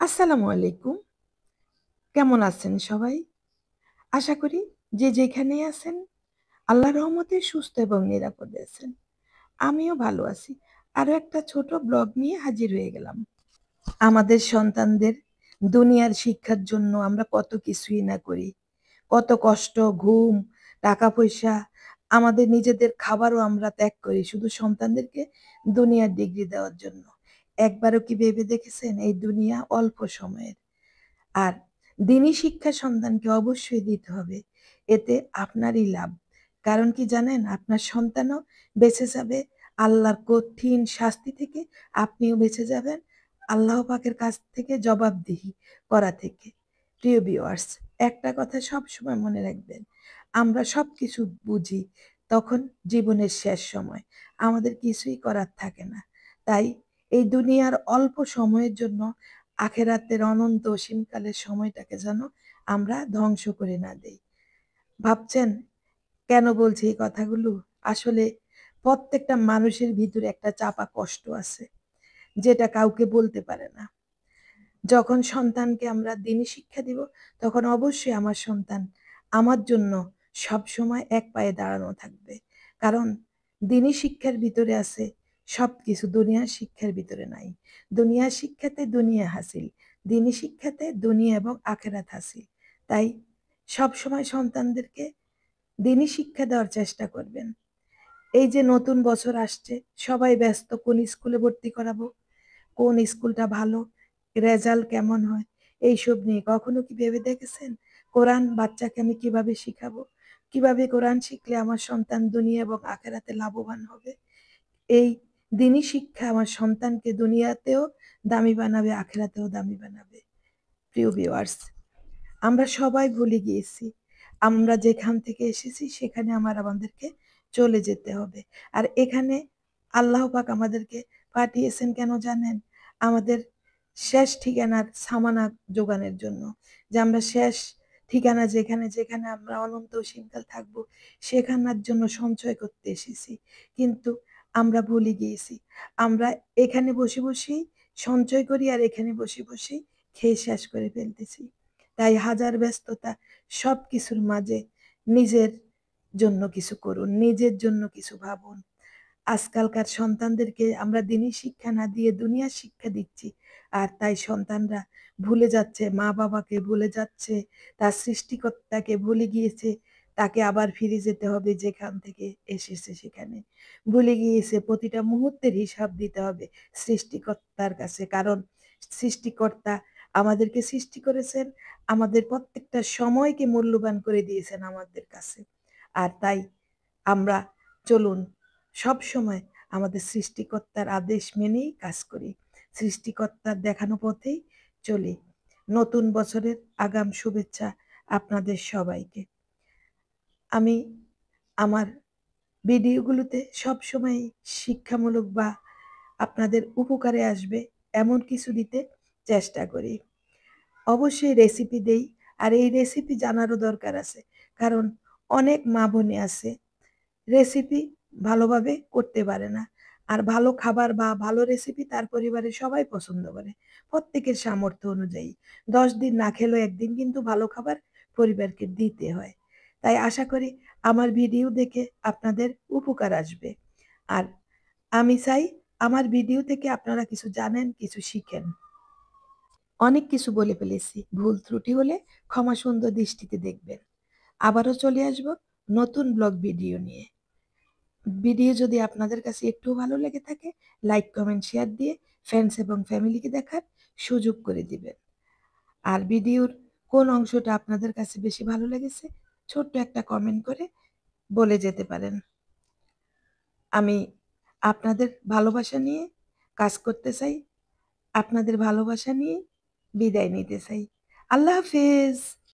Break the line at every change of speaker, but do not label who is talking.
আসসালামু আলাইকুম। কেমন আছেন সবাই? আশা করি যে যেখানেই আছেন আল্লাহর রহমতে সুস্থ এবং নিরাপদে আছেন। আমিও ভালো আছি। আরো একটা ছোট ব্লগ নিয়ে হাজির হয়ে গেলাম। আমাদের সন্তানদের দুনিয়ার শিক্ষার জন্য আমরা কত কিছুই না করি। কত কষ্ট, ঘুম, টাকা-পয়সা, আমাদের নিজেদের খাবারও আমরা ত্যাগ করি শুধু সন্তানদেরকে দুনিয়ার ডিগ্রি দেওয়ার জন্য। একবারও কি ভেবে দেখেছেন এই দুনিয়া অল্প সময়ের? আর দিনী শিক্ষা সন্তানকে অবশ্যই দিতে হবে। এতে আপনারই লাভ। কারণ কি জানেন? আপনার সন্তানও বেঁচে যাবে আল্লাহর কঠিন শাস্তি থেকে, আপনিও বেঁচে যাবেন আল্লাহ পাকের কাছ থেকে জবাবদিহি করা থেকে। প্রিয় ভিউয়ার্স, একটা কথা সবসময় মনে রাখবেন, আমরা সবকিছু বুঝি তখন জীবনের শেষ সময়। আমাদের কিছুই করার থাকে না। তাই এই দুনিয়ার অল্প সময়ের জন্য আখেরাতের অনন্ত অসীমকালের সময়টাকে যেন আমরা ধ্বংস করে না দেই। ভাবছেন কেন বলছি এই কথাগুলো? আসলে প্রত্যেকটা মানুষের ভিতরে একটা চাপা কষ্ট আছে, যেটা কাউকে বলতে পারে না। যখন সন্তানকে আমরা দিনী শিক্ষা দিব, তখন অবশ্যই আমার সন্তান আমার জন্য সবসময় এক পায়ে দাঁড়ানো থাকবে। কারণ দিনী শিক্ষার ভিতরে আছে সবকিছু, দুনিয়ার শিক্ষার ভিতরে নাই। দুনিয়ার শিক্ষাতে দুনিয়া হাসিল, দিনী শিক্ষাতে দুনিয়া এবং আখেরাত হাসিল। তাই সবসময় সন্তানদেরকে দিনী শিক্ষা দেওয়ার চেষ্টা করবেন। এই যে নতুন বছর আসছে, সবাই ব্যস্ত কোন স্কুলে ভর্তি করাবো, কোন স্কুলটা ভালো, রেজাল্ট কেমন হয়, এইসব নিয়ে কখনো কি ভেবে দেখেছেন? কোরআন বাচ্চাকে আমি কিভাবে শিখাবো? কিভাবে কোরআন শিখলে আমার সন্তান দুনিয়া এবং আখেরাতে লাভবান হবে? এই দিনী শিক্ষা আমার সন্তানকে দুনিয়াতেও দামি বানাবে, আখেরাতেও দামি বানাবে। প্রিয় ভিউয়ার্স, আমরা সবাই ভুলে গিয়েছি। আমরা যেখান থেকে এসেছি সেখানে আমাদেরকে চলে যেতে হবে। আর এখানে আল্লাহ পাক আমাদেরকে পাঠিয়েছেন কেন জানেন? আমাদের শেষ ঠিকানার সামানা জোগানের জন্য। যে আমরা শেষ ঠিকানা যেখানে আমরা অনন্ত অসীমকাল থাকবো, সেখানার জন্য সঞ্চয় করতে এসেছি। কিন্তু আমরা ভুলে গিয়েছি। আমরা এখানে বসেই সঞ্চয় করি আর এখানে বসেই খেয়ে শেষ করে ফেলতেছি। তাই হাজার ব্যস্ততা সবকিছুর মাঝে নিজের জন্য কিছু করুন, নিজের জন্য কিছু ভাবুন। আজকালকার সন্তানদেরকে আমরা দিনী শিক্ষা না দিয়ে দুনিয়ার শিক্ষা দিচ্ছি। আর তাই সন্তানরা ভুলে যাচ্ছে মা-বাবাকে, ভুলে যাচ্ছে তার সৃষ্টিকর্তাকে, ভুলে গিয়েছে তাকে আবার ফিরে যেতে হবে যেখান থেকে এসেছে সেখানে। ভুলে গিয়েছে প্রতিটা মুহূর্তের হিসাব দিতে হবে সৃষ্টিকর্তার কাছে। কারণ সৃষ্টিকর্তা আমাদেরকে সৃষ্টি করেছেন, আমাদের প্রত্যেকটা সময়কে মূল্যবান করে দিয়েছেন আমাদের কাছে। আর তাই আমরা চলুন সবসময় আমাদের সৃষ্টিকর্তার আদেশ মেনেই কাজ করি। সৃষ্টিকর্তার দেখানো পথেই চলি। নতুন বছরের আগাম শুভেচ্ছা আপনাদের সবাইকে। আমি আমার ভিডিওগুলোতে সবসময় শিক্ষামূলক বা আপনাদের উপকারে আসবে এমন কিছু দিতে চেষ্টা করি। অবশ্যই রেসিপি দেই। আর এই রেসিপি জানারও দরকার আছে। কারণ অনেক মা-বোনে আছে রেসিপি ভালোভাবে করতে পারে না। আর ভালো খাবার বা ভালো রেসিপি তার পরিবারের সবাই পছন্দ করে। প্রত্যেকের সামর্থ্য অনুযায়ী। ১০ দিন না খেলেও ১ দিন কিন্তু ভালো খাবার পরিবারকে দিতে হয়। তাই আশা করি আমার ভিডিও দেখে আপনাদের উপকার আসবে। আর আমি চাই আমার ভিডিও থেকে আপনারা কিছু জানেন, কিছু শিখেন। অনেক কিছু বলে ফেলেছি। ভুল ত্রুটি হলে ক্ষমা সুন্দর দৃষ্টিতে দেখবেন। আবারও চলে আসব নতুন ব্লগ ভিডিও নিয়ে। ভিডিও যদি আপনাদের কাছে একটু ভালো লেগে থাকে, লাইক, কমেন্ট, শেয়ার দিয়ে ফ্রেন্ডস এবং ফ্যামিলিকে দেখার সুযোগ করে দিবেন। আর ভিডিওর কোন অংশটা আপনাদের কাছে বেশি ভালো লেগেছে, ছোট্ট একটা কমেন্ট করে বলে যেতে পারেন। আমি আপনাদের ভালোবাসা নিয়ে কাজ করতে চাই, আপনাদের ভালোবাসা নিয়ে বিদায় নিতে চাই। আল্লাহ হাফেজ।